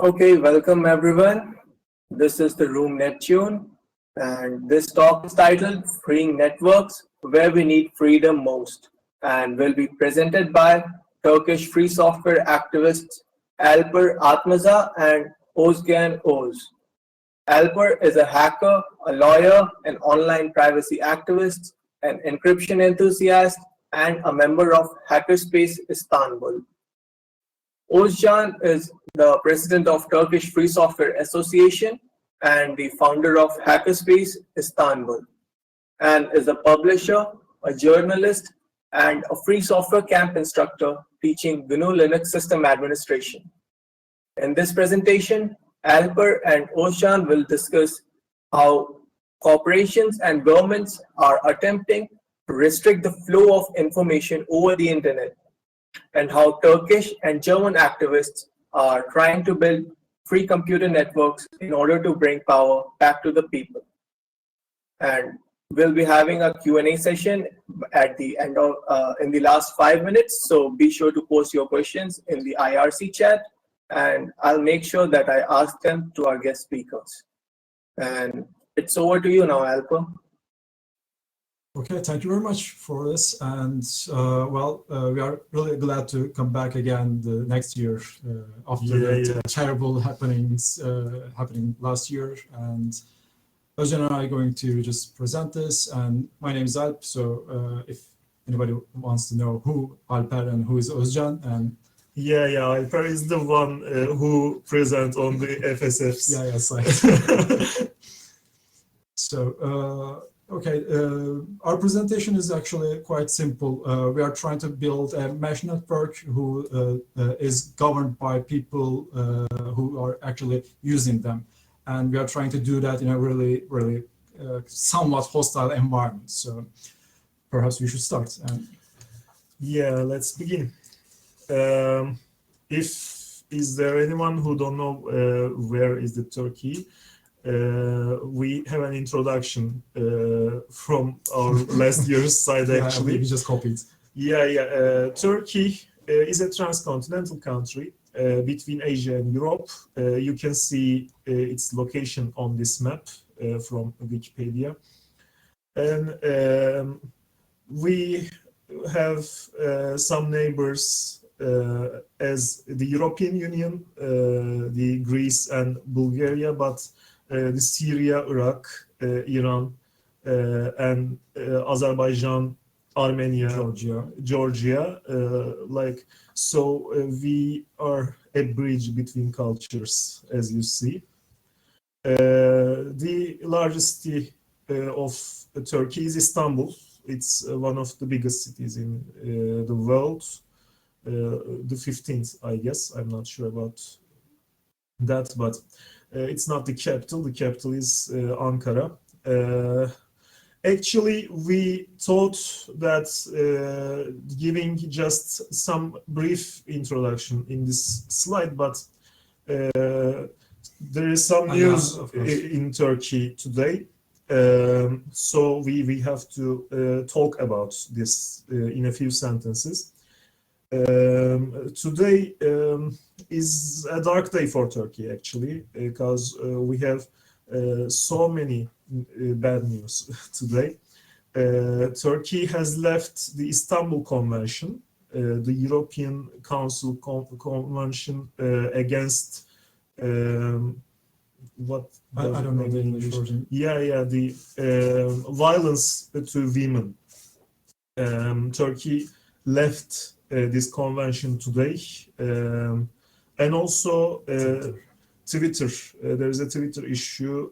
Okay, welcome everyone. This is the room Neptune, and this talk is titled Freeing Networks Where We Need Freedom Most, and will be presented by Turkish free software activists Alper Atmaca and Özcan Oğuz. Alper is a hacker, a lawyer, an online privacy activist, an encryption enthusiast, and a member of Hackerspace Istanbul. Özcan is the president of Turkish Free Software Association and the founder of Hackerspace Istanbul, and is a publisher, a journalist, and a free software camp instructor teaching gnu+linux system administration. In this presentation, Alper and Özcan will discuss how corporations and governments are attempting to restrict the flow of information over the internet, and how Turkish and German activists are trying to build free computer networks in order to bring power back to the people. And we'll be having a Q&A session at the end of in the last 5 minutes, so be sure to post your questions in the IRC chat, and I'll make sure that I ask them to our guest speakers. And it's over to you now, Alper. Okay, thank you very much for this, and we are really glad to come back again the next year after the terrible happenings happening last year. And Özcan and I are going to just present this, and my name is Alp, so if anybody wants to know who Alper and who is Özcan, and Alper is the one who present on the FSF site. So okay, our presentation is actually quite simple. We are trying to build a mesh network who is governed by people who are actually using them. And we are trying to do that in a really somewhat hostile environment. So perhaps we should start. Let's begin. Is there anyone who don't know where is the Turkey? We have an introduction from our last year's side, actually. We just copied. Turkey is a transcontinental country between Asia and Europe. You can see its location on this map from Wikipedia. And we have some neighbors as the European Union, the Greece and Bulgaria, but the Syria, Iraq, Iran, and Azerbaijan, Armenia, Georgia, so we are a bridge between cultures, as you see. The largest city of Turkey is Istanbul. It's one of the biggest cities in the world, the 15th, I guess. I'm not sure about that, but it's not the capital. The capital is Ankara. Actually, we thought that giving just some brief introduction in this slide, but there is some news in Turkey today. So we have to talk about this in a few sentences. Today is a dark day for Turkey, actually, because we have so many bad news today. Turkey has left the Istanbul Convention, the European Council Convention against what? I don't know the English version. The violence to women. Turkey left this convention today, and also Twitter. There is a Twitter issue.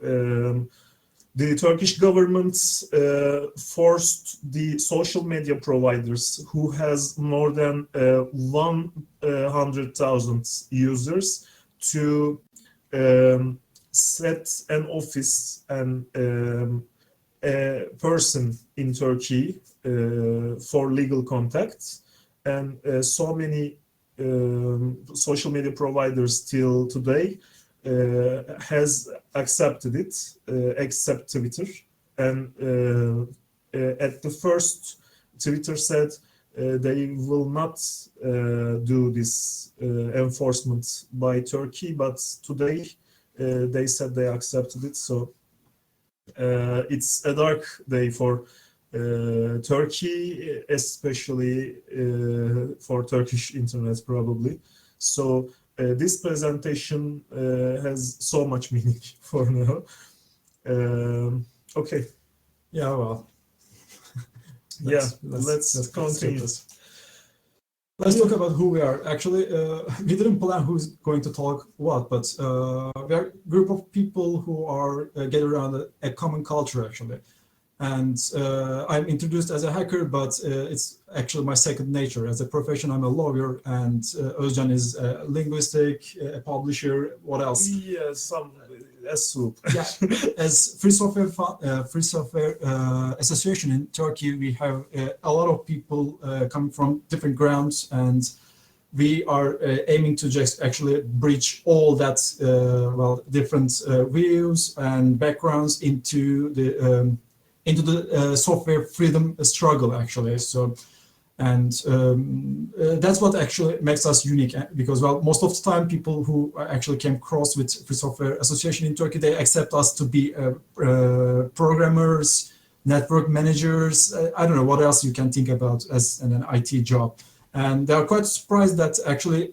The Turkish government forced the social media providers, who has more than 100,000 users, to set an office and a person in Turkey for legal contacts. And so many social media providers till today has accepted it, except Twitter. And at the first, Twitter said they will not do this enforcement by Turkey, but today they said they accepted it. So it's a dark day for Turkey, especially for Turkish internet probably. So this presentation has so much meaning for now. Okay. Yeah, well. Let's continue. Let's talk about who we are. Actually, we didn't plan who's going to talk what, but we are a group of people who are gathered around a common culture, actually. And I'm introduced as a hacker, but it's actually my second nature. As a profession, I'm a lawyer, and Özcan is a linguistic, a publisher. What else? Yeah, a soup. Yeah, as Free Software Association in Turkey, we have a lot of people coming from different grounds, and we are aiming to just actually bridge all that different views and backgrounds into the software freedom struggle, actually. So, and that's what actually makes us unique, because most of the time people who actually came across with Free Software Association in Turkey, they accept us to be programmers, network managers. I don't know what else you can think about as an IT job, and they are quite surprised that actually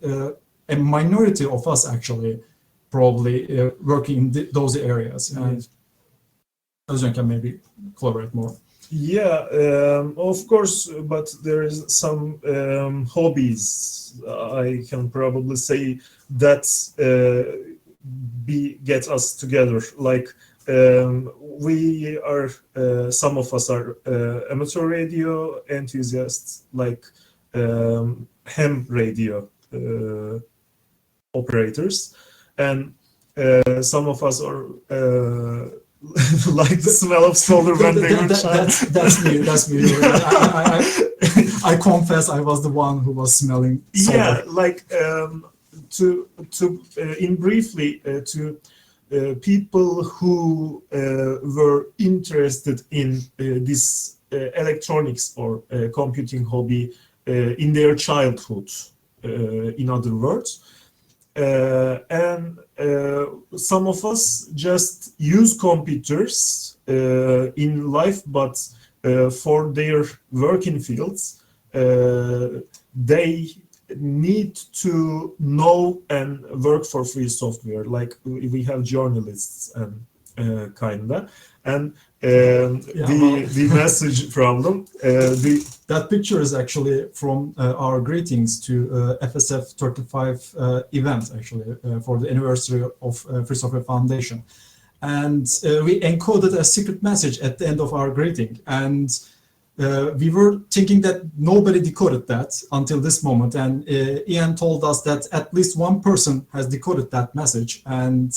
a minority of us actually probably working in those areas. And Özcan can maybe collaborate more. Yeah, of course, but there is some hobbies I can probably say that get us together. Like we are, some of us are amateur radio enthusiasts, like ham radio operators, and some of us are like the smell of solar when they were child. That's me. I confess I was the one who was smelling solar. Yeah, like in briefly to people who were interested in this electronics or computing hobby in their childhood, in other words. And some of us just use computers in life, but for their working fields, they need to know and work for free software. Like we have journalists and kinda, and the message problem. That picture is actually from our greetings to FSF 35 event, actually, for the anniversary of Free Software Foundation. And we encoded a secret message at the end of our greeting. And we were thinking that nobody decoded that until this moment. And Ian told us that at least one person has decoded that message. And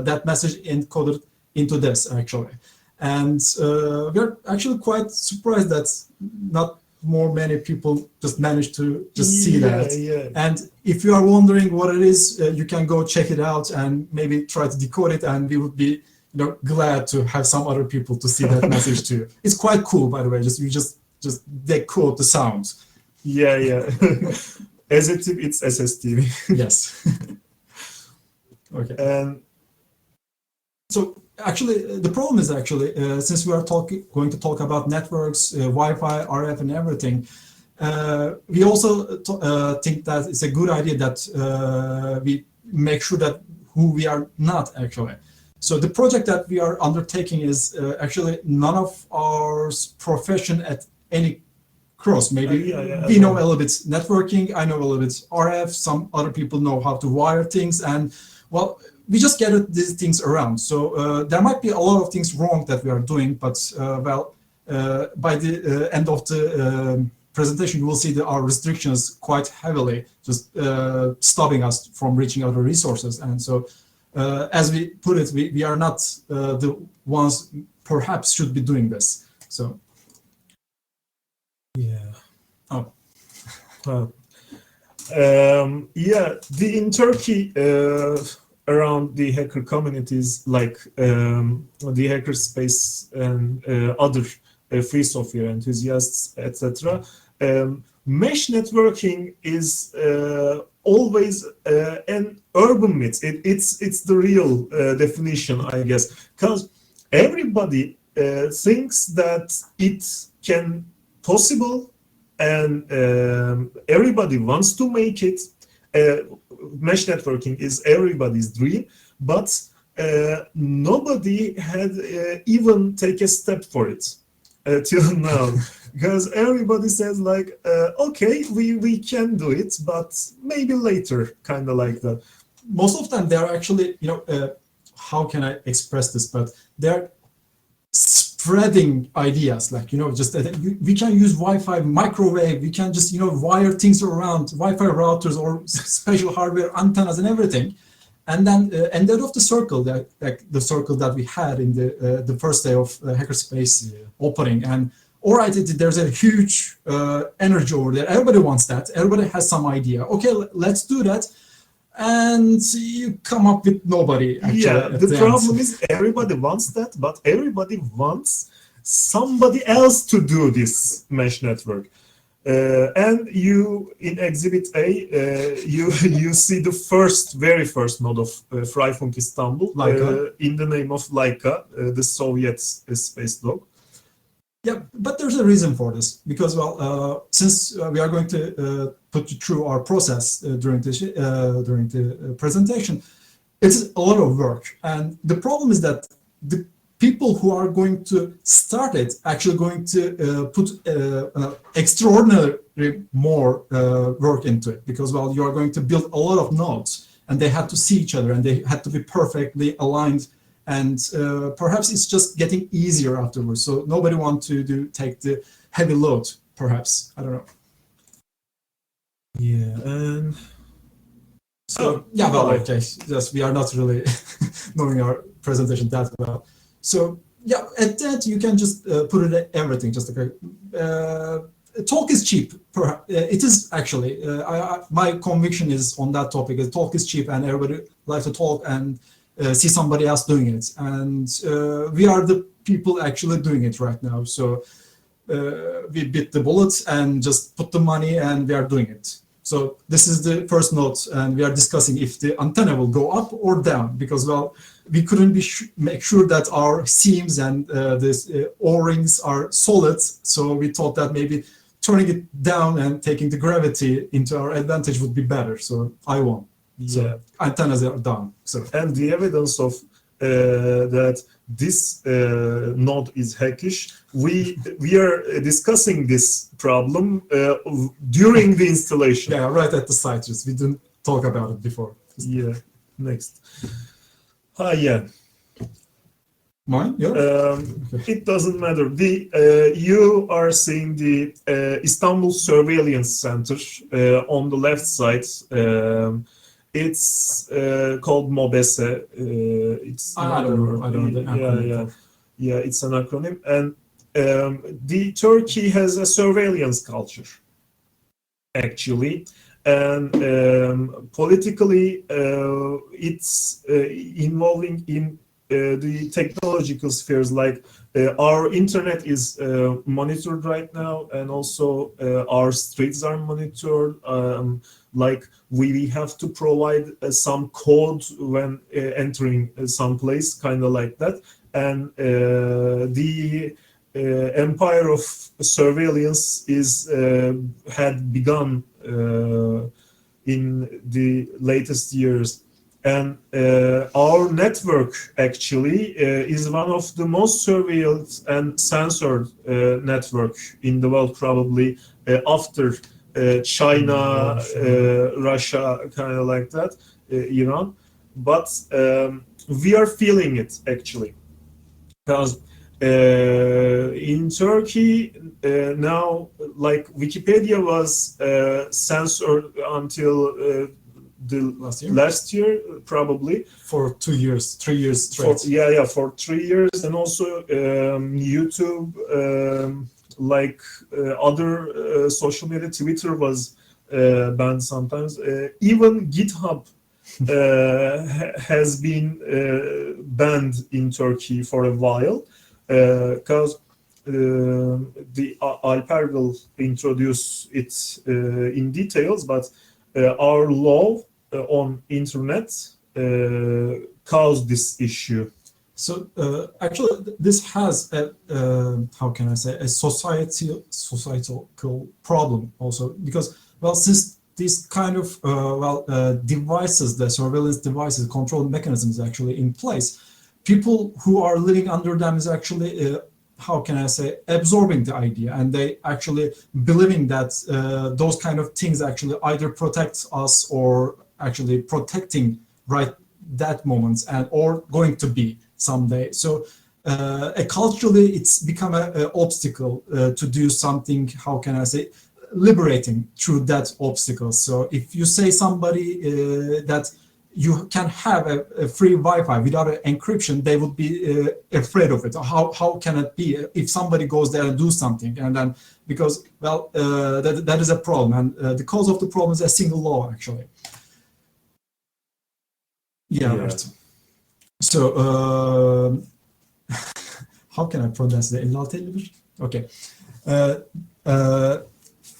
that message encoded into this, actually. And we're actually quite surprised that not many people just managed to just see that. Yeah. And if you are wondering what it is, you can go check it out and maybe try to decode it, and we would be glad to have some other people to see that message too. It's quite cool, by the way. You just decode the sounds. Yeah. As a tip, it's SSTV. Yes. Okay. And so actually, the problem is actually, since we are going to talk about networks, Wi-Fi, RF, and everything, we also think that it's a good idea that we make sure that who we are not actually. So the project that we are undertaking is actually none of our profession at any cross. Maybe we know a little bit networking, I know a little bit RF, some other people know how to wire things, and well, we just gather these things around. So there might be a lot of things wrong that we are doing, but by the end of the presentation, you will see that our restrictions quite heavily just stopping us from reaching other resources. And so, as we put it, we are not the ones perhaps should be doing this. So, yeah. Oh. In Turkey, around the hacker communities like the Hackerspace and other free software enthusiasts, etc., mesh networking is always an urban myth. It's the real definition, I guess, because everybody thinks that it can possible, and everybody wants to make it. Mesh networking is everybody's dream, but nobody had even take a step for it till now, because everybody says like, okay, we can do it, but maybe later, kind of like that. Most of the time, they're actually, how can I express this? But they're spreading ideas, like, just we can use Wi-Fi, microwave, we can just, wire things around, Wi-Fi routers or special hardware antennas and everything. And then ended of the circle, like the circle that we had in the first day of Hackerspace opening. And all right, there's a huge energy over there. Everybody wants that. Everybody has some idea. Okay, let's do that. And you come up with nobody. Actually, yeah, the problem is everybody wants that, but everybody wants somebody else to do this mesh network. And you, in Exhibit A, you see the very first node of Freifunk Istanbul, in the name of Laika, the Soviet space dog. Yeah, but there's a reason for this, because, well, since we are going to put you through our process during the presentation, it's a lot of work. And the problem is that the people who are going to start it actually going to put extraordinary more work into it, because, well, you are going to build a lot of nodes, and they have to see each other, and they have to be perfectly aligned. And perhaps it's just getting easier afterwards. So nobody wants to take the heavy load, perhaps. I don't know. Yeah, and so yeah, well, okay, yes, we are not really knowing our presentation that well. So yeah, at that you can just put it in everything. Just like talk is cheap. It is actually. My conviction is on that topic. Talk is cheap, and everybody likes to talk and see somebody else doing it. And we are the people actually doing it right now. So we bit the bullets and just put the money, and we are doing it. So this is the first note, and we are discussing if the antenna will go up or down, because, well, we couldn't make sure that our seams and this O-rings are solid. So we thought that maybe turning it down and taking the gravity into our advantage would be better. So I won. So yeah. Antennas are done. So, and the evidence of that this node is hackish, we are discussing this problem during the installation. Yeah, right at the site. Just we didn't talk about it before. Yeah. Next. Yeah. Mine? Yeah. It doesn't matter. You are seeing the Istanbul Surveillance Center on the left side. It's called MOBESE. It's I don't know. Yeah, it's an acronym. And the Turkey has a surveillance culture, actually, and politically, it's involving in the technological spheres. Like our internet is monitored right now, and also our streets are monitored. Like we have to provide some code when entering some place, kind of like that. And the empire of surveillance had begun in the latest years. And our network actually is one of the most surveilled and censored network in the world, probably after China, Russia, kind of like that, Iran. But we are feeling it actually, because in Turkey now, like Wikipedia was censored until the last year, probably for 2 years, 3 years straight. For 3 years, and also YouTube, like other social media, Twitter was banned sometimes. Even GitHub has been banned in Turkey for a while, because the Alper will introduce it in details, but our law on internet caused this issue. So actually, this has a how can I say, a societal problem also, because well, since these kind of devices, the surveillance devices, control mechanisms actually in place, people who are living under them is actually how can I say, absorbing the idea, and they actually believing that those kind of things actually either protect us or actually protecting right that moment and or going to be someday. So culturally it's become an obstacle to do something, how can I say, liberating through that obstacle. So if you say somebody that you can have a free Wi-Fi without an encryption, they would be afraid of it. How can it be if somebody goes there and do something? And then because, well, that is a problem. And the cause of the problem is a single law, actually. Yeah. Right. So, how can I pronounce the 5651? Okay.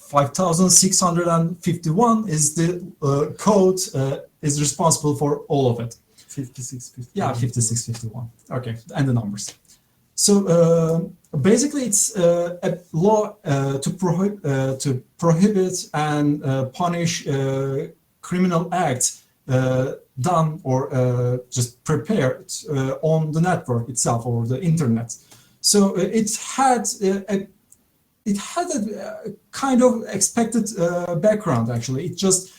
5651 is the code is responsible for all of it. 5651. Yeah, 5651. Okay, and the numbers. So basically, it's a law to prohibit and punish criminal acts done or just prepared on the network itself or the internet. So it had a kind of expected background, actually. It just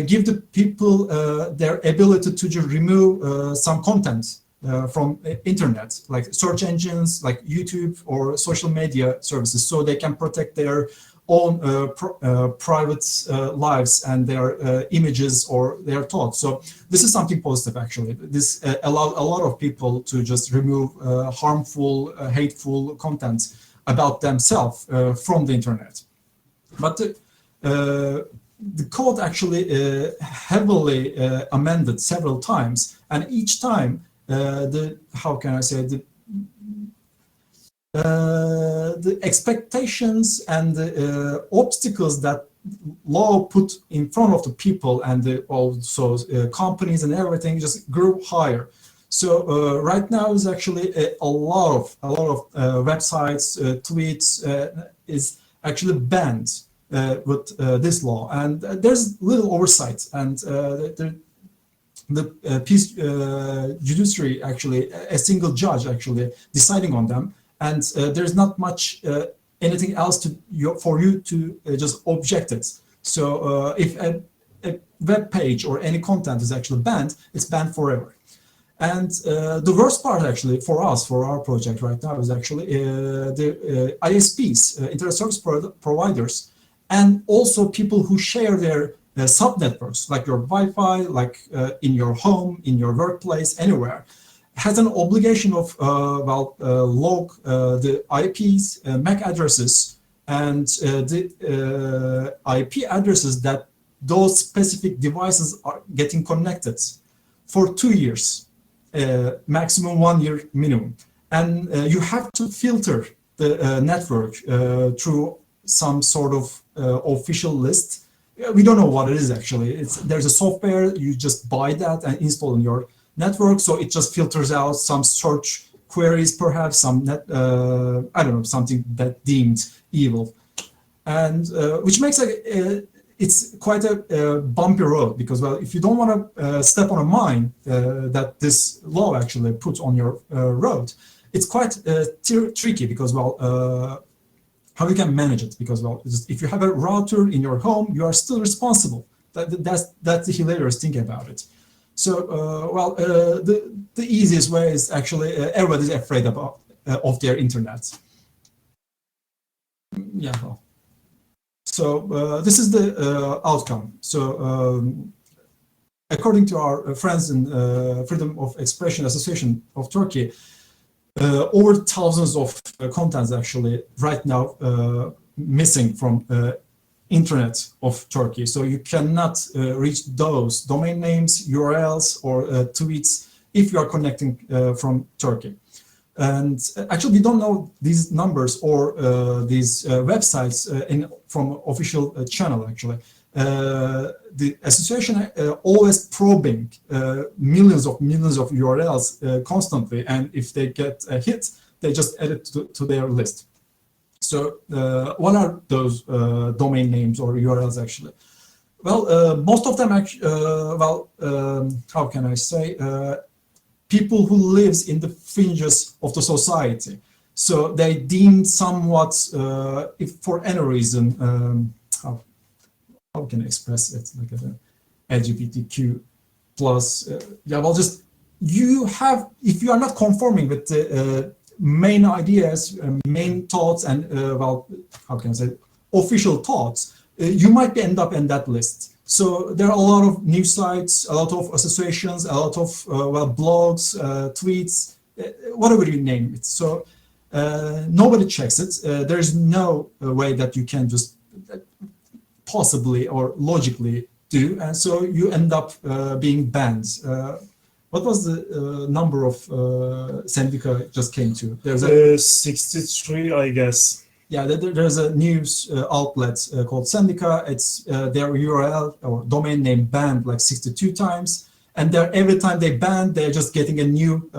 give the people their ability to just remove some content from internet, like search engines, like YouTube or social media services, so they can protect their own private lives and their images or their thoughts. So this is something positive, actually. This allowed a lot of people to just remove harmful, hateful content about themselves from the internet. But the code actually heavily amended several times, and each time how can I say, the expectations and the obstacles that law put in front of the people and also companies and everything just grew higher. So right now is actually a lot of websites, tweets is actually banned with this law, and there's little oversight, and the peace judiciary, actually a single judge actually deciding on them, and there's not much anything else for you to just object it. So if a web page or any content is actually banned, it's banned forever. And the worst part, actually, for us, for our project right now, is actually the ISPs, internet service providers, and also people who share their subnetworks, like your Wi-Fi, like in your home, in your workplace, anywhere, has an obligation of log the IPs, MAC addresses, and the IP addresses that those specific devices are getting connected for 2 years. Maximum 1 year minimum, and you have to filter the network through some sort of official list. We don't know what it is, actually. There's a software, you just buy that and install in your network, so it just filters out some search queries, perhaps some I don't know, something that deemed evil, and which makes it's quite a bumpy road, because, well, if you don't want to step on a mine that this law actually puts on your road, it's quite tricky, because, well, how you can manage it, because, well, if you have a router in your home, you are still responsible. That's the hilarious thing about it. So, well, the easiest way is actually everybody's afraid of their internet. Yeah, well. So this is the outcome. So according to our friends in Freedom of Expression Association of Turkey, over thousands of contents actually right now missing from internet of Turkey. So you cannot reach those domain names, URLs, or tweets if you are connecting from Turkey. And actually, we don't know these numbers or these websites from official channel, actually. The association always probing millions of URLs constantly, and if they get a hit, they just add it to their list. So what are those domain names or URLs actually? Well, most of them actually, how can I say, people who lives in the fringes of the society. So they deemed somewhat, if for any reason, how can I express it, like an LGBTQ plus, yeah, well, just you have, if you are not conforming with the main ideas, main thoughts, and well, how can I say, official thoughts, you might end up in that list. So there are a lot of news sites, a lot of associations, a lot of well, blogs, tweets, whatever you name it. So nobody checks it. There's no way that you can just possibly or logically do, and so you end up being banned. What was the number of Sendika just came to? There's a 63, I guess. Yeah, there's a news outlet called Sendika. It's their URL or domain name banned like 62 times, and every time they ban, they're just getting a new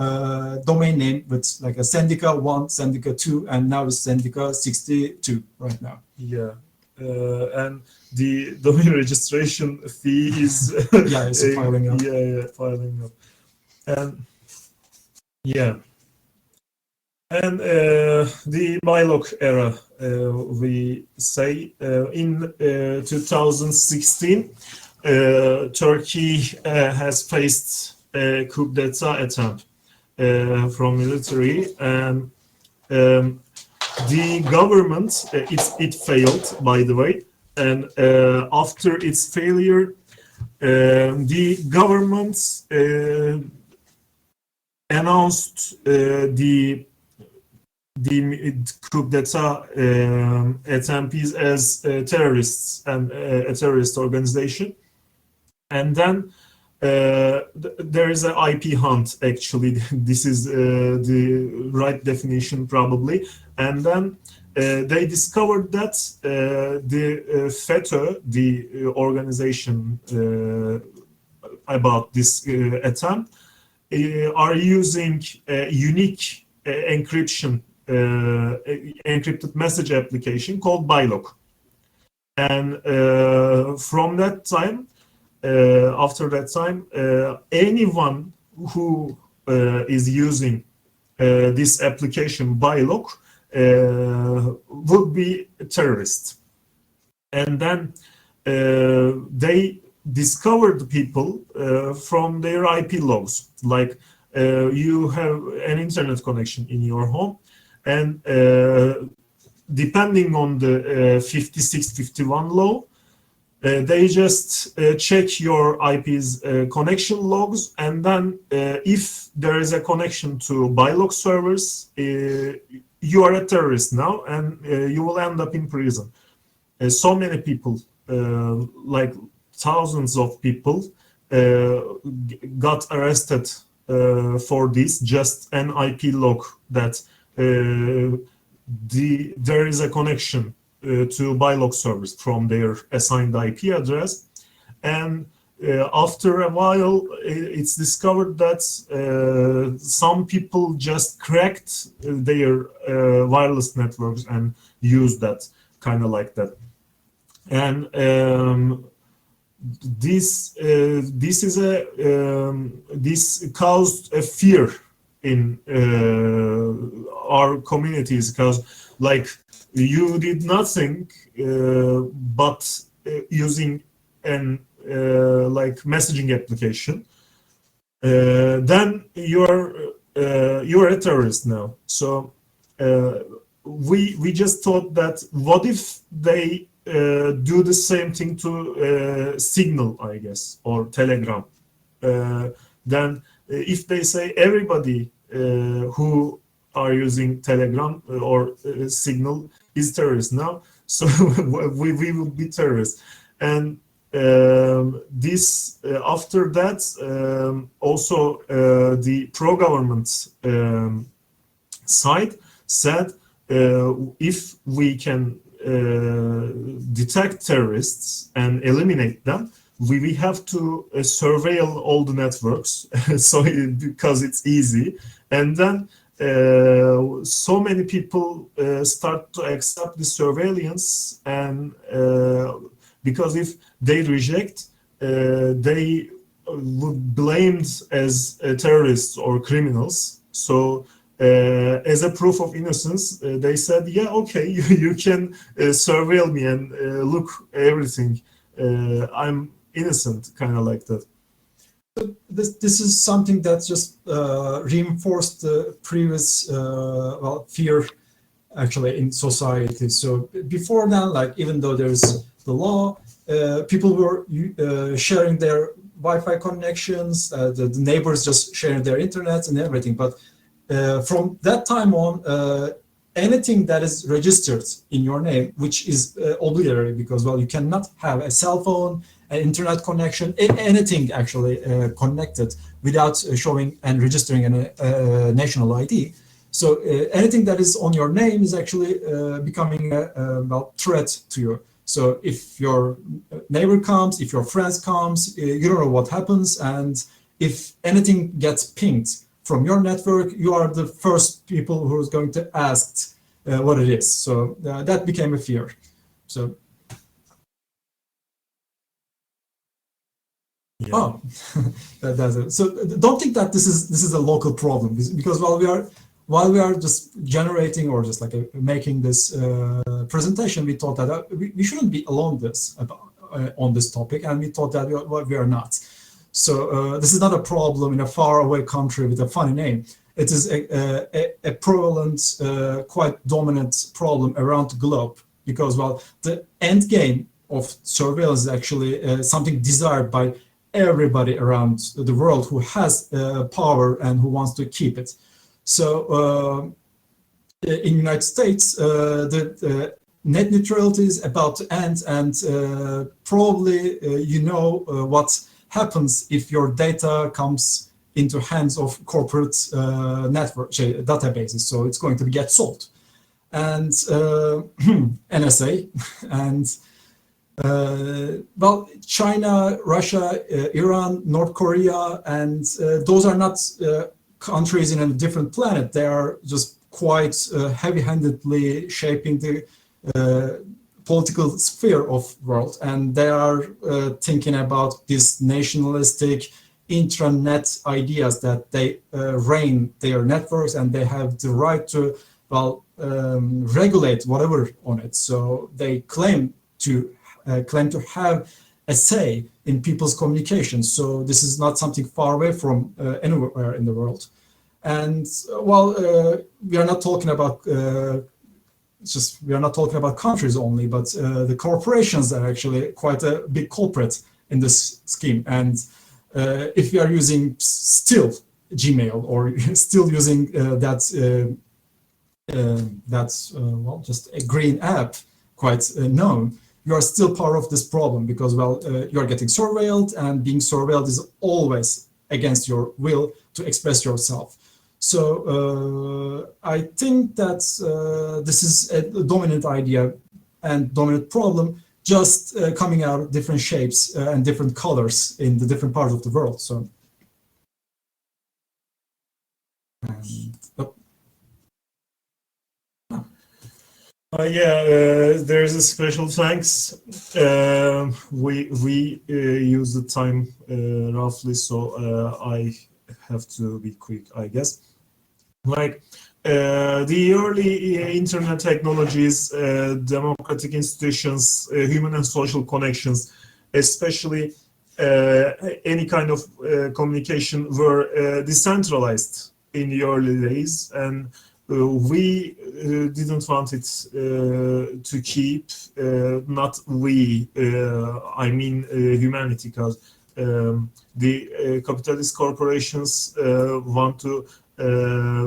domain name with like a Sendika 1, Sendika 2, and now it's Sendika 62 right now. Yeah, and the domain registration fee is yeah, it's piling up. Yeah, piling up, and yeah. And the BILOG era, we say, in 2016, Turkey has faced a coup d'etat attempt from military, and the government, it failed, by the way, and after its failure, the government announced the coup d'etat attemptees as terrorists and a terrorist organization. And then there is an IP hunt, actually. This is the right definition, probably. And then they discovered that the FETÖ, the organization about this attempt, are using a unique encryption encrypted message application called BILOG. And from that time, after that time, anyone who is using this application BILOG would be a terrorist. And then they discovered people from their IP logs, like you have an internet connection in your home, and depending on the 5651 law, they just check your IP's connection logs, and then if there is a connection to BILOG servers, you are a terrorist now, and you will end up in prison. So many people, like thousands of people, got arrested for this, just an IP log that there is a connection to BILOG servers from their assigned IP address. And after a while, it's discovered that some people just cracked their wireless networks and used that, kind of like that. And this caused a fear in our communities, because like you did nothing but using an like messaging application, then you're a terrorist now. So we just thought that what if they do the same thing to Signal, I guess, or Telegram. Then if they say everybody who are using Telegram or Signal is terrorist now, so we will be terrorists. And this after that, also the pro-government side said if we can detect terrorists and eliminate them, we have to surveil all the networks, because it's easy. And then so many people start to accept the surveillance, and because if they reject, they would blamed as terrorists or criminals. So as a proof of innocence, they said, yeah, okay, you can surveil me and look everything. I'm innocent, kind of like that. This is something that just reinforced the previous fear actually in society. So before then, like even though there's the law, people were sharing their Wi-Fi connections, the neighbors just sharing their internet and everything. But from that time on, anything that is registered in your name, which is obligatory, because well, you cannot have a cell phone, an internet connection, anything actually connected without showing and registering a national ID. So anything that is on your name is actually becoming a threat to you. So if your neighbor comes, if your friends comes, you don't know what happens, and if anything gets pinged from your network, you are the first people who is going to ask what it is. So that became a fear. So. Yeah. Oh, that's it. So don't think that this is a local problem, because while we are just generating or just like making this presentation, we thought that we shouldn't be alone on this topic, and we thought that we are not. So this is not a problem in a faraway country with a funny name. It is a prevalent, quite dominant problem around the globe, because well, the end game of surveillance is actually something desired by everybody around the world who has power and who wants to keep it. So in the United States, the net neutrality is about to end, and probably you know what happens if your data comes into hands of corporate network databases. So it's going to get sold, and NSA and well, China, Russia, Iran, North Korea, and those are not countries in a different planet. They are just quite heavy-handedly shaping the political sphere of world, and they are thinking about these nationalistic intranet ideas that they reign their networks, and they have the right to regulate whatever on it. So they claim to have a say in people's communications. So this is not something far away from anywhere in the world. And while we are not talking about countries only, but the corporations are actually quite a big culprit in this scheme. And if we are using still Gmail or still using just a green app, quite known, you are still part of this problem, because well, you are getting surveilled, and being surveilled is always against your will to express yourself. So I think that this is a dominant idea and dominant problem, just coming out of different shapes and different colors in the different parts of the world. So. There's a special thanks. We use the time roughly, so I have to be quick, I guess. Like the early internet technologies, democratic institutions, human and social connections, especially any kind of communication, were decentralized in the early days, and we didn't want it to keep, not we, I mean humanity, because the capitalist corporations want to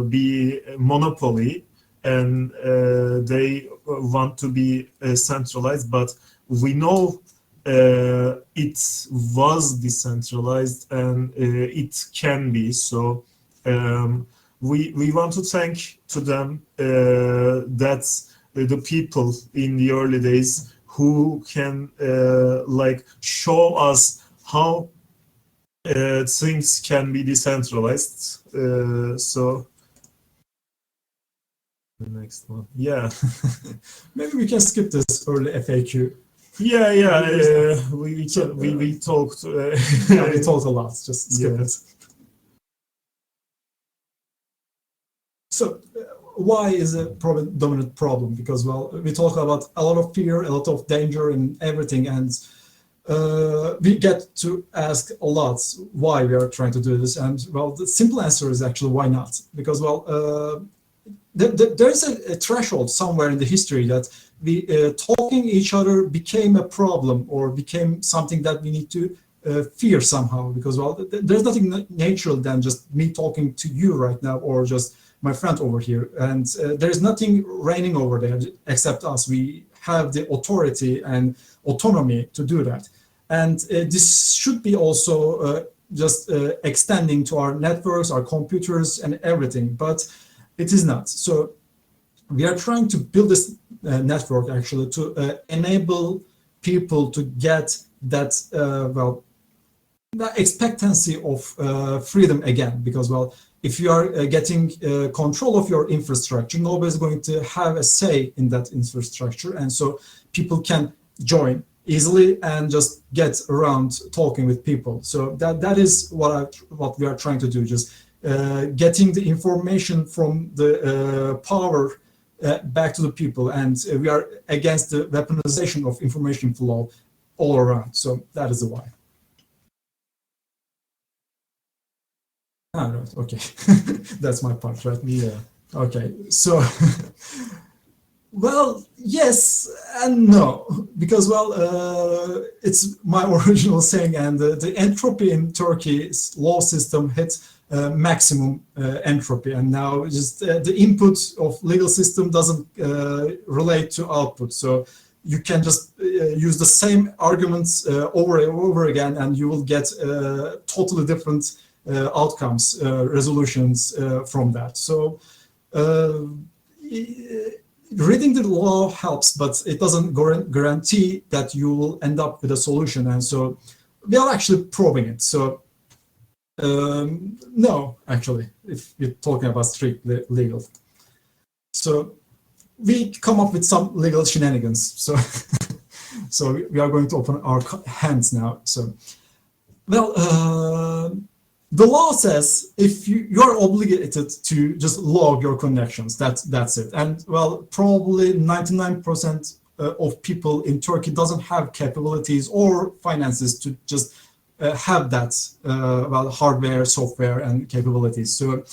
be monopoly, and they want to be centralized, but we know it was decentralized, and it can be. So we want to thank to them that the people in the early days who can like show us how things can be decentralized. So the next one, yeah. Maybe we can skip this early FAQ. Yeah. We talked. Yeah, we talked a lot. Just skip it. So, why is a dominant problem? Because, well, we talk about a lot of fear, a lot of danger, and everything, and we get to ask a lot why we are trying to do this. And, well, the simple answer is actually why not? Because, well, there is a threshold somewhere in the history that we talking each other became a problem or became something that we need to fear somehow. Because, well, there's nothing natural than just me talking to you right now or just my friend over here, and there's nothing reigning over there except us. We have the authority and autonomy to do that, and this should be also just extending to our networks, our computers, and everything, but it is not. So we are trying to build this network actually to enable people to get that well, the expectancy of freedom again, because, well, if you are getting control of your infrastructure, nobody's going to have a say in that infrastructure, and so people can join easily and just get around talking with people. So that is what we are trying to do, just getting the information from the power back to the people, and we are against the weaponization of information flow all around. So that is the why. Ah, right, okay. That's my part, right? Yeah. Okay, so, well, yes and no, because, well, it's my original saying, and the entropy in Turkey's law system hits maximum entropy, and now just the input of legal system doesn't relate to output, so you can just use the same arguments over and over again, and you will get totally different outcomes, resolutions from that. So reading the law helps, but it doesn't guarantee that you will end up with a solution. And so we are actually probing it. So no, actually, if you're talking about strictly legal. So we come up with some legal shenanigans. So so we are going to open our hands now. So, well, the law says if you are obligated to just log your connections, that's it. And, well, probably 99% of people in Turkey doesn't have capabilities or finances to just have that, well, hardware, software, and capabilities. So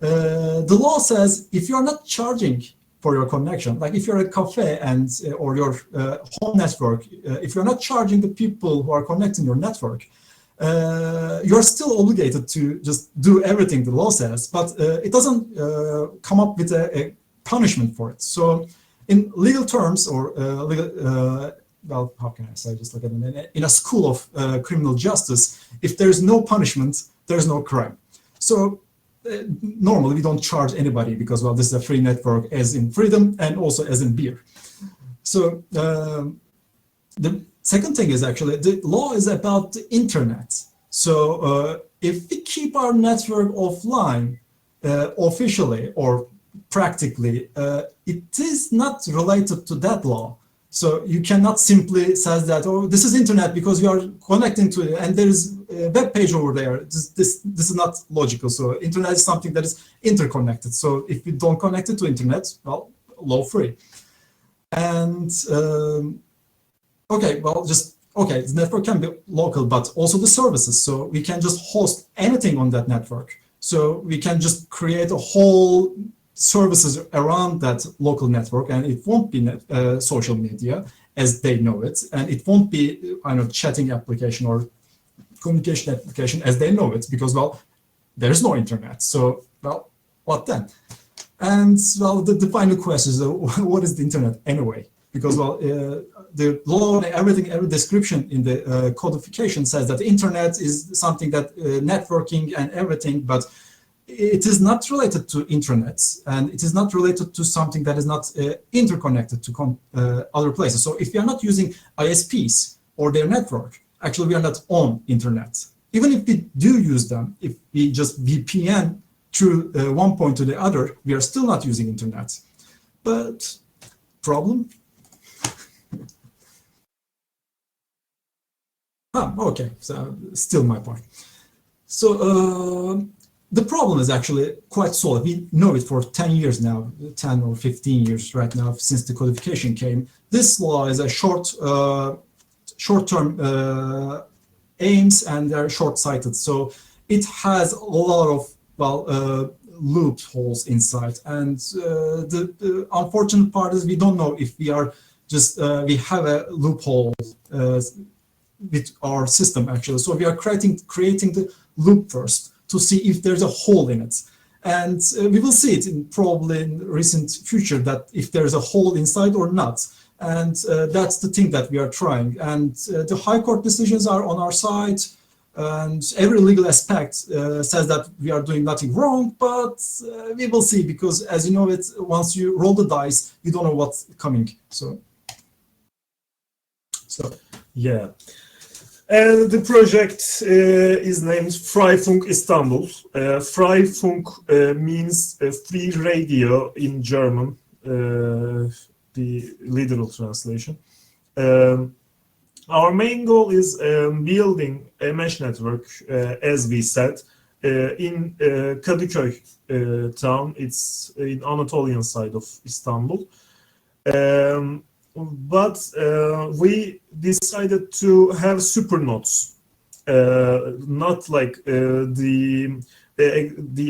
the law says if you're not charging for your connection, like if you're a cafe and or your home network, if you're not charging the people who are connecting your network, you're still obligated to just do everything the law says, but it doesn't come up with a punishment for it. So in legal terms, or well, how can I say, just like in a school of criminal justice, if there's no punishment, there's no crime. So normally we don't charge anybody because, well, this is a free network, as in freedom and also as in beer. So the second thing is actually the law is about the internet. So if we keep our network offline officially or practically, it is not related to that law. So you cannot simply say that, oh, this is internet because you are connecting to it and there is a web page over there. This is not logical. So internet is something that is interconnected. So if you don't connect it to internet, well, law free. And okay, well, just, okay, the network can be local, but also the services. So we can just host anything on that network. So we can just create a whole services around that local network, and it won't be social media as they know it, and it won't be, I know, chatting application or communication application as they know it, because, well, there's no internet. So, well, what then? And, well, the final question is, what is the internet anyway? Because, well, the law and every description in the codification says that the internet is something that networking and everything, but it is not related to intranets, and it is not related to something that is not interconnected to other places. So if we are not using ISPs or their network, actually we are not on internet. Even if we do use them, if we just VPN through one point to the other, we are still not using internet. But problem? Okay, so still my part. So the problem is actually quite solid. We know it for 10 years now, 10 or 15 years right now since the codification came. This law is a short-term aims, and they're short-sighted. So it has a lot of loopholes inside. And the unfortunate part is we don't know if we are just we have a loophole with our system actually. So we are creating the loop first to see if there's a hole in it. And we will see it probably in the recent future that if there's a hole inside or not. And that's the thing that we are trying. And the high court decisions are on our side. And every legal aspect says that we are doing nothing wrong, but we will see, because as you know, once you roll the dice, you don't know what's coming. So yeah. And the project is named Freifunk Istanbul. Freifunk means free radio in German, the literal translation. Our main goal is building a mesh network, as we said, in Kadıköy town. It's in Anatolian side of Istanbul. But we decided to have super nodes, not like the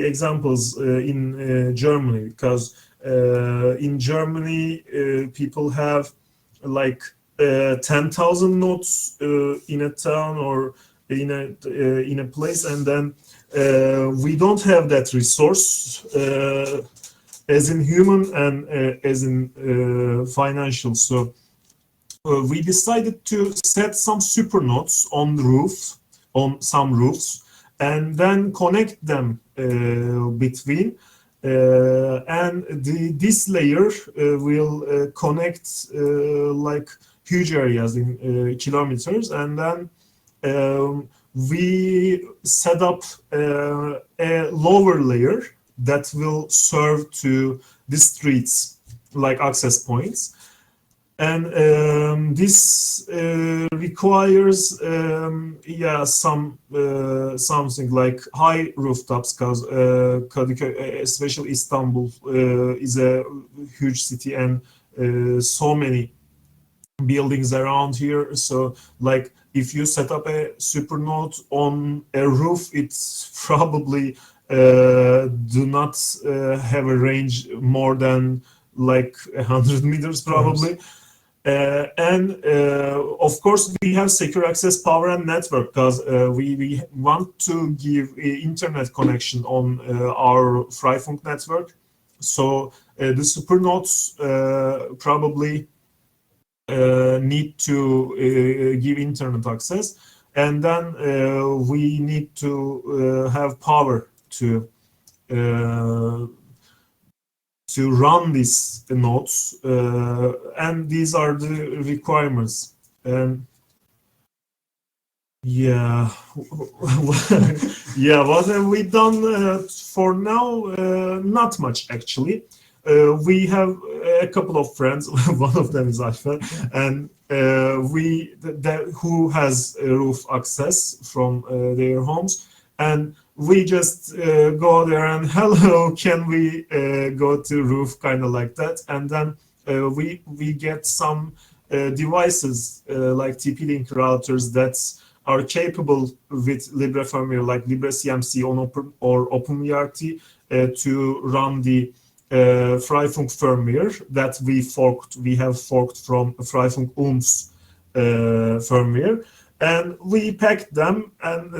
examples in Germany, because in Germany people have like 10,000 nodes in a town or in a place, and then we don't have that resource as in human and as in financial. So we decided to set some super nodes on some roofs, and then connect them between. And this layer will connect like huge areas in kilometers, and then we set up a lower layer that will serve to the streets like access points. And this requires something like high rooftops, because especially Istanbul is a huge city, and so many buildings around here. So like if you set up a super node on a roof, it's probably do not have a range more than like 100 meters probably. And of course we have secure access power and network, because we want to give internet connection on our Freifunk network. So the super nodes probably need to give internet access, and then we need to have power to run these nodes, and these are the requirements. And yeah, yeah, what have we done for now? Not much actually. We have a couple of friends. One of them is Alper, and who has roof access from their homes, and we just go there and hello, can we go to roof, kind of like that, and then we get some devices like TP-Link routers that are capable with Libre firmware like LibreCMC on or OpenVRT to run the Freifunk firmware that we have forked from Freifunk UMS firmware, and we packed them, and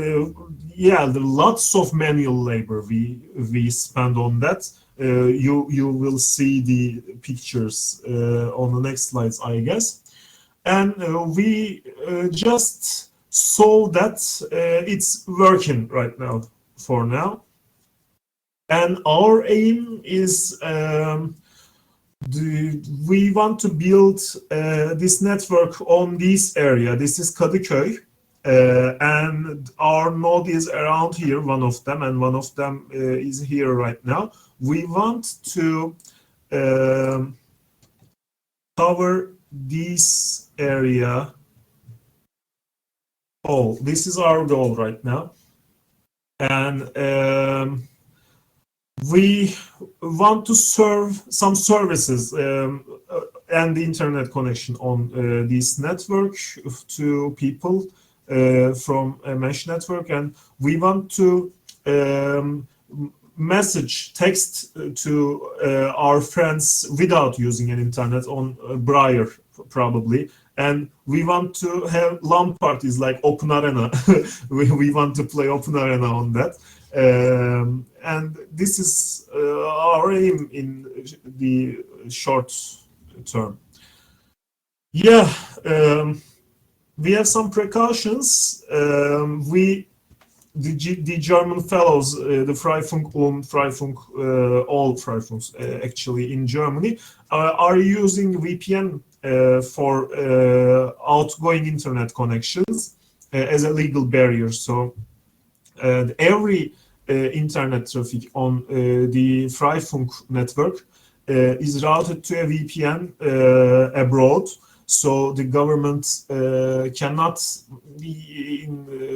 yeah, there are lots of manual labor we spend on that. You will see the pictures on the next slides, I guess. And we just saw that it's working right now for now. And our aim is we want to build this network on this area. This is Kadıköy, and our node is around here, one of them, and one of them is here right now. We want to cover this area. Oh, this is our goal right now. And we want to serve some services and the internet connection on this network to people from a mesh network, and we want to text to our friends without using an internet on Briar probably, and we want to have LAN parties like Open Arena. we want to play Open Arena on that. And this is our aim in the short term. Yeah, we have some precautions. The German fellows, the Freifunk all Freifunks actually in Germany, are using VPN for outgoing internet connections as a legal barrier. So every internet traffic on the Freifunk network is routed to a VPN abroad. So the government cannot,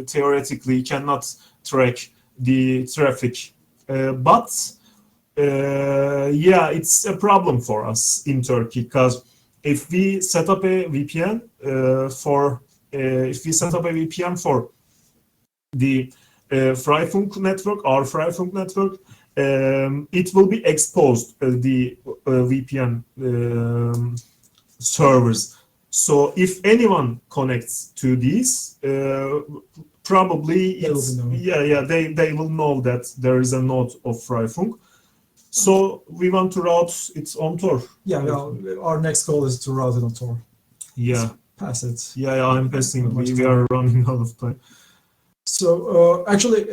theoretically, cannot track the traffic. But yeah, it's a problem for us in Turkey, because if we set up a VPN for the Freifunk network, our Freifunk network, it will be exposed, the VPN servers. So if anyone connects to these, probably they will know that there is a node of Freifunk. So we want to route it on Tor. Yeah, well, our next goal is to route it on Tor. Yeah. Pass it. Yeah, I'm passing. We are running out of time. So actually,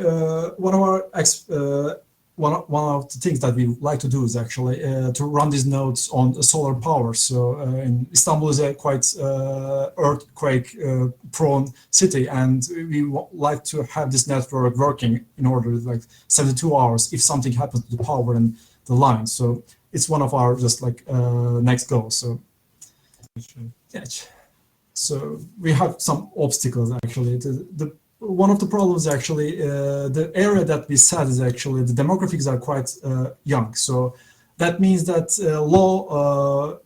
one of the things that we like to do is actually to run these nodes on solar power. So in Istanbul is a quite earthquake prone city, and we like to have this network working in order like 72 hours if something happens to the power and the line. So it's one of our just like next goals. So yeah. So we have some obstacles actually. One of the problems actually, the area that we set is actually the demographics are quite young. So that means that low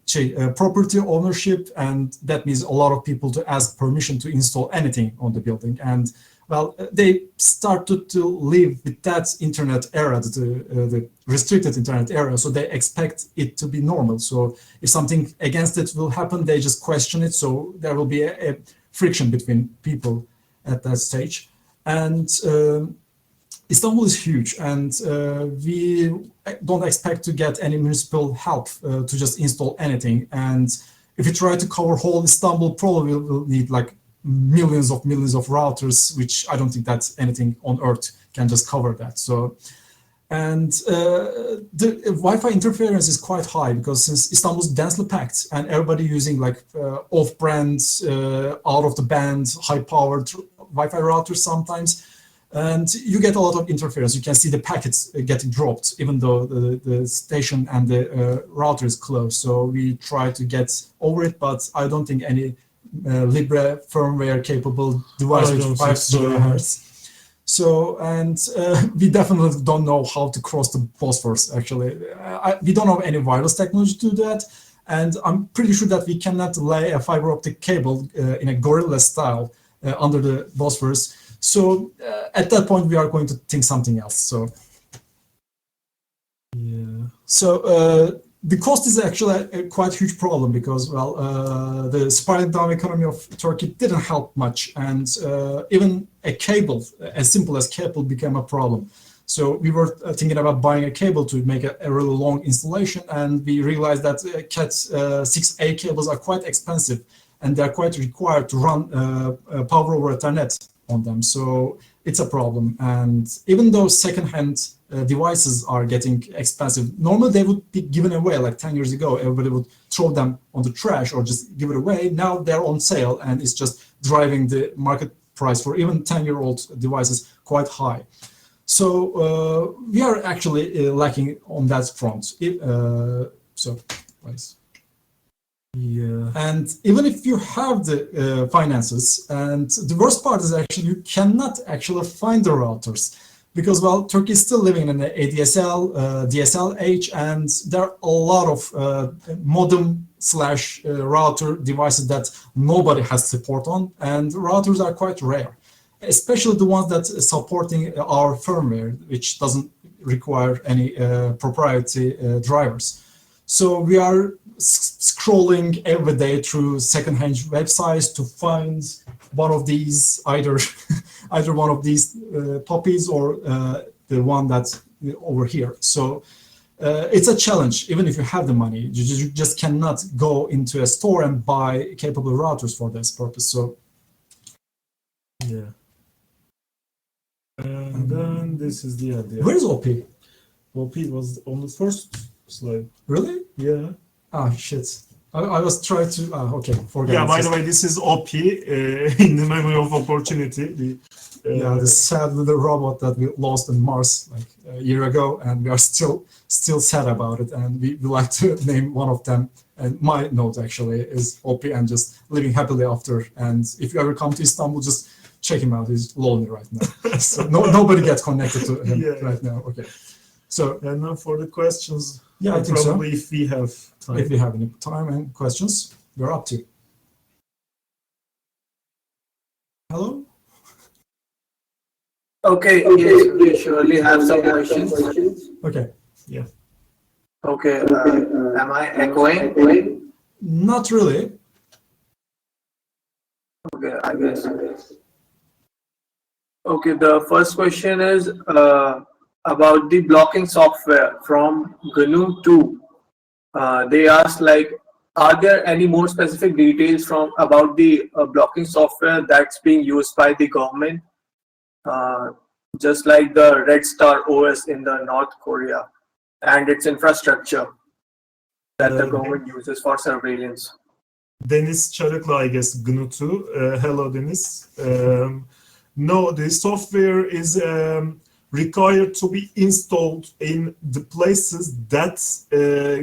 property ownership, and that means a lot of people to ask permission to install anything on the building. And well, they started to live with that internet era, the restricted internet era. So they expect it to be normal. So if something against it will happen, they just question it. So there will be a friction between people at that stage. And Istanbul is huge, and we don't expect to get any municipal help to just install anything. And if you try to cover whole Istanbul, probably will need like millions of routers, which I don't think that anything on earth can just cover that. So, and the Wi-Fi interference is quite high, because since Istanbul is densely packed and everybody using like off-brand, out of the band, high-powered Wi-Fi routers sometimes, and you get a lot of interference. You can see the packets getting dropped, even though the station and the router is closed. So we try to get over it, but I don't think any Libre firmware capable device with 5 gigahertz. So, and we definitely don't know how to cross the Bosphorus, actually. We don't have any wireless technology to do that. And I'm pretty sure that we cannot lay a fiber optic cable in a gorilla style under the Bosphorus. So at that point, we are going to think something else. So, yeah. So the cost is actually a quite huge problem, because, well, the spiraling down economy of Turkey didn't help much. And even a cable, as simple as cable, became a problem. So we were thinking about buying a cable to make a really long installation, and we realized that Cat 6A cables are quite expensive, and they're quite required to run power over Ethernet on them. So it's a problem. And even though second-hand devices are getting expensive, normally they would be given away. Like 10 years ago, everybody would throw them on the trash or just give it away. Now they're on sale, and it's just driving the market price for even 10-year-old devices quite high. So we are actually lacking on that front. Yeah. And even if you have the finances, and the worst part is actually you cannot actually find the routers, because well, Turkey is still living in the ADSL, DSL age, and there are a lot of modem / router devices that nobody has support on, and routers are quite rare, especially the ones that are supporting our firmware, which doesn't require any proprietary drivers. So we are scrolling every day through second-hand websites to find one of these, either one of these puppies or the one that's over here. So it's a challenge. Even if you have the money, you just cannot go into a store and buy capable routers for this purpose. So yeah. And then this is the idea. Where is OP? OP was on the first slide. Really? Yeah. Ah, shit. I was trying to. Okay, forget. Yeah. it. By the way, this is OP in the memory of opportunity. The sad little robot that we lost in Mars like a year ago, and we are still sad about it. And we like to name one of them. And my note actually is OP and just living happily after. And if you ever come to Istanbul, just check him out. He's lonely right now. So nobody gets connected to him right now. Okay. So and now for the questions. Yeah, I think probably so. If we have time. If we have any time and questions, we're up to. Hello? Okay, yes, we surely have some questions. Okay. Yeah. Okay, am I echoing? Not really. Okay, I guess. Okay, the first question is about the blocking software from GNU2. They asked, like, are there any more specific details about the blocking software that's being used by the government, just like the Red Star OS in the North Korea and its infrastructure that the government uses for surveillance? Deniz Çarıklı, I guess, GNU2. Hello, Deniz. No, the software is required to be installed in the places that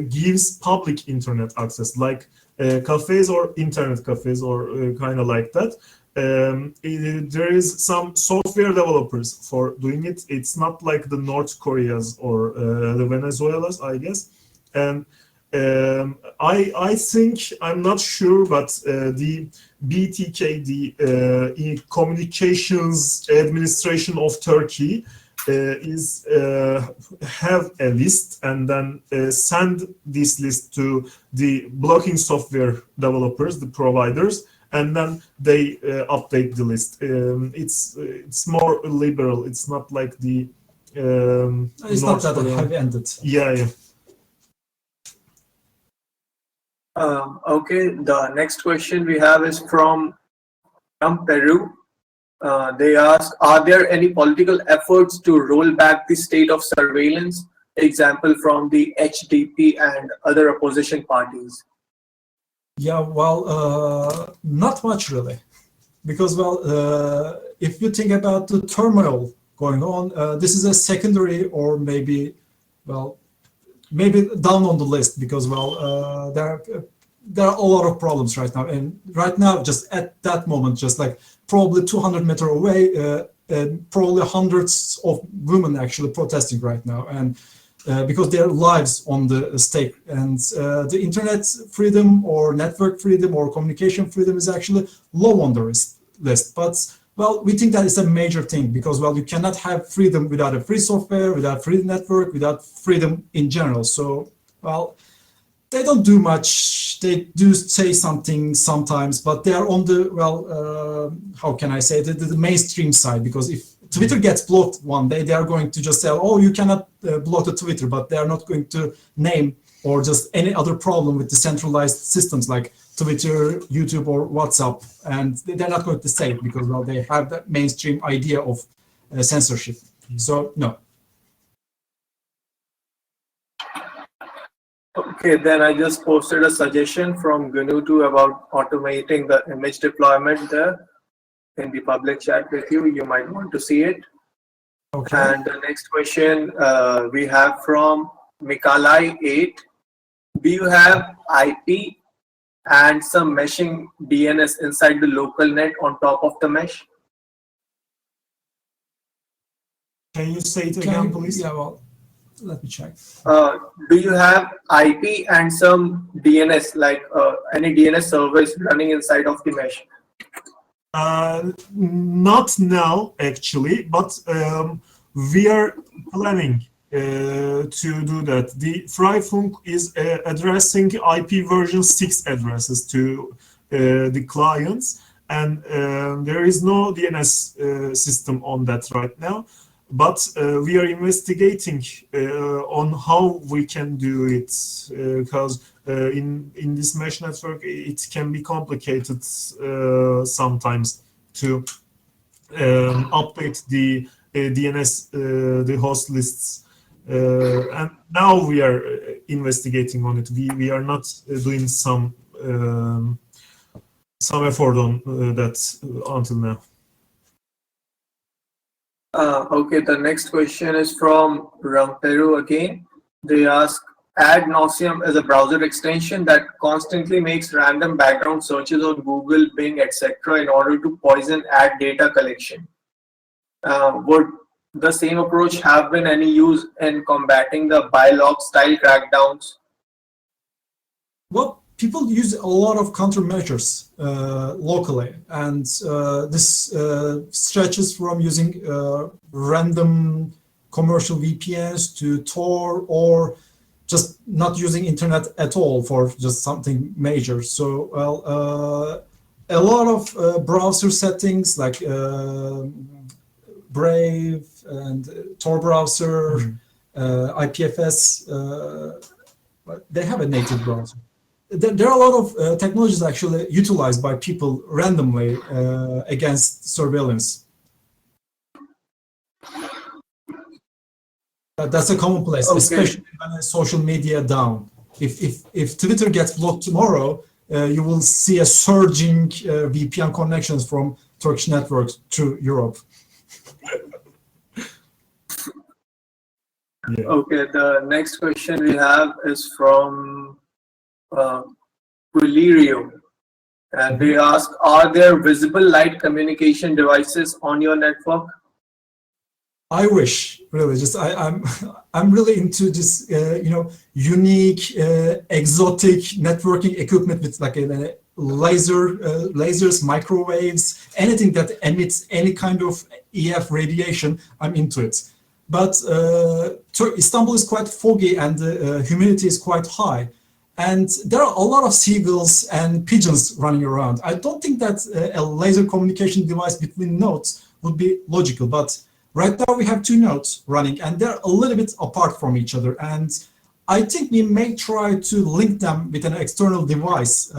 gives public internet access, like cafes or internet cafes, or kind of like that. There is some software developers for doing it. It's not like the North Koreas or the Venezuelas, I guess. And I think, I'm not sure, but the BTK, the Communications Administration of Turkey, is have a list and then send this list to the blocking software developers, the providers, and then they update the list. It's more liberal. It's not like the It's not that heavy-handed. Yeah. Okay, the next question we have is from Peru. They ask, are there any political efforts to roll back the state of surveillance, example from the HDP and other opposition parties? Yeah, well, not much really, because, well, if you think about the turmoil going on, this is a secondary or maybe down on the list, because, well, there are a lot of problems right now, and right now, just at that moment, just like probably 200 meters away, probably hundreds of women actually protesting right now, and because their lives on the stake, and the internet freedom or network freedom or communication freedom is actually low on the list. But, well, we think that is a major thing, because, well, you cannot have freedom without a free software, without free network, without freedom in general. So, well, they don't do much. They do say something sometimes, but they are on the, well, how can I say, the mainstream side, because if Twitter gets blocked one day, they are going to just say, oh, you cannot block the Twitter, but they are not going to name or just any other problem with the centralized systems like Twitter, YouTube, or WhatsApp. And they're not going to say it because, well, they have that mainstream idea of censorship. So no. Okay, then I just posted a suggestion from GNU about automating the image deployment there in the public chat with you. You might want to see it. Okay. And the next question we have from Mikalai 8. Do you have IP and some meshing DNS inside the local net on top of the mesh? Can you say it again, please? Yeah, well, let me check. Do you have IP and some DNS, like any DNS service running inside of the mesh? Not now, actually, but we are planning to do that. The Freifunk is addressing IP version 6 addresses to the clients, and there is no DNS system on that right now. But we are investigating on how we can do it, because in this mesh network it can be complicated sometimes to update the DNS, the host lists. And now we are investigating on it. We are not doing some effort on that until now. Okay, the next question is from Ramperu again. They ask, Ad Nauseam is a browser extension that constantly makes random background searches on Google, Bing, etc. in order to poison ad data collection. Would the same approach have been any use in combating the bylog style crackdowns? Well, people use a lot of countermeasures locally, and this stretches from using random commercial VPNs to Tor, or just not using internet at all for just something major. So, well, a lot of browser settings like Brave and Tor browser, IPFS, they have a native browser. There are a lot of technologies actually utilized by people randomly against surveillance. That's a commonplace, okay. Especially when social media down. If Twitter gets blocked tomorrow, you will see a surging VPN connections from Turkish networks to Europe. Yeah. Okay, the next question we have is from Valerio, and they ask, are there visible light communication devices on your network? I wish, really. Just I'm really into this, unique, exotic networking equipment with like a lasers, microwaves, anything that emits any kind of EF radiation. I'm into it. But Istanbul is quite foggy and the humidity is quite high. And there are a lot of seagulls and pigeons running around. I don't think that a laser communication device between nodes would be logical. But right now we have two nodes running and they're a little bit apart from each other. And I think we may try to link them with an external device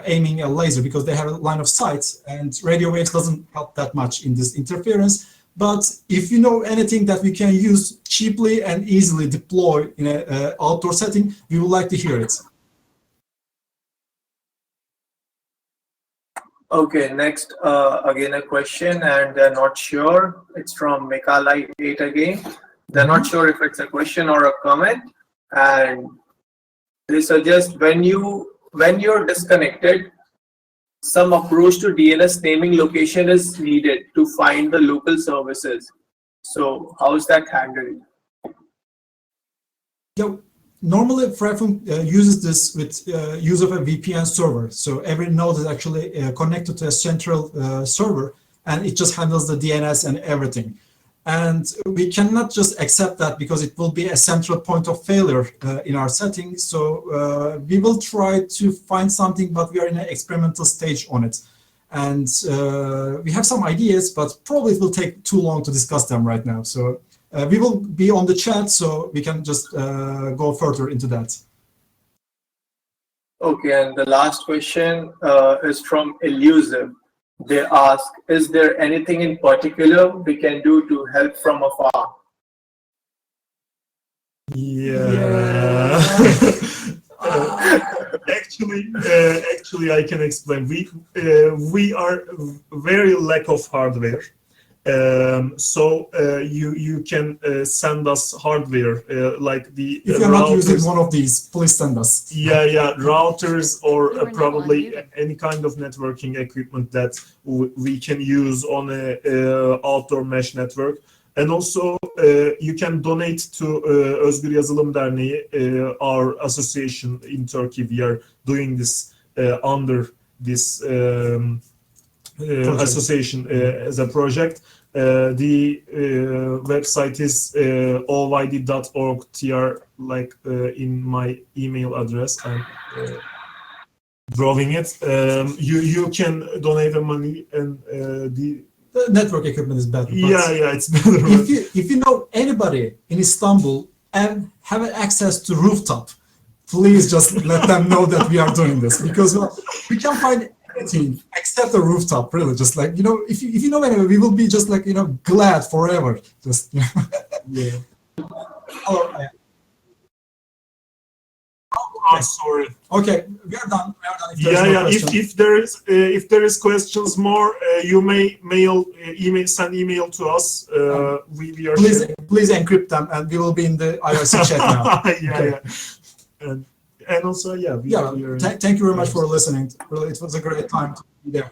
aiming a laser, because they have a line of sight and radio waves doesn't help that much in this interference. But if you know anything that we can use cheaply and easily deploy in an outdoor setting, we would like to hear it. Okay, next, again a question, and they're not sure. It's from Mikalai 8 again. They're not sure if it's a question or a comment, and they suggest when you're disconnected, some approach to DNS naming location is needed to find the local services. So how is that handled? Yeah, normally Freifunk uses this with use of a VPN server. So every node is actually connected to a central server, and it just handles the DNS and everything. And we cannot just accept that because it will be a central point of failure in our settings. So we will try to find something, but we are in an experimental stage on it. And we have some ideas, but probably it will take too long to discuss them right now. So we will be on the chat, so we can just go further into that. Okay, and the last question is from Elusive. They ask, is there anything in particular we can do to help from afar? Yeah. Actually, I can explain. We are very lack of hardware. So you can send us hardware like the If you're not using one of these, please send us. Yeah, routers or probably any kind of networking equipment that we can use on a outdoor mesh network. And also you can donate to Özgür Yazılım Derneği, our association in Turkey. We are doing this under this association as a project. The website is oyd.org.tr, like in my email address. I'm drawing it. You can donate the money, and the network equipment is better. Yeah, it's better. If you know anybody in Istanbul and have access to rooftop, please just let them know that we are doing this, because we can't find anything except a rooftop, really. Just like, if you know anyway, we will be just like, glad forever. Just, Yeah. Hello. Oh, sorry. Okay, we are done. If there is questions more, you may send email to us. We are please encrypt them, and we will be in the IRC chat now. Yeah. And also, we are thank you very much for listening. Really, it was a great time to be there.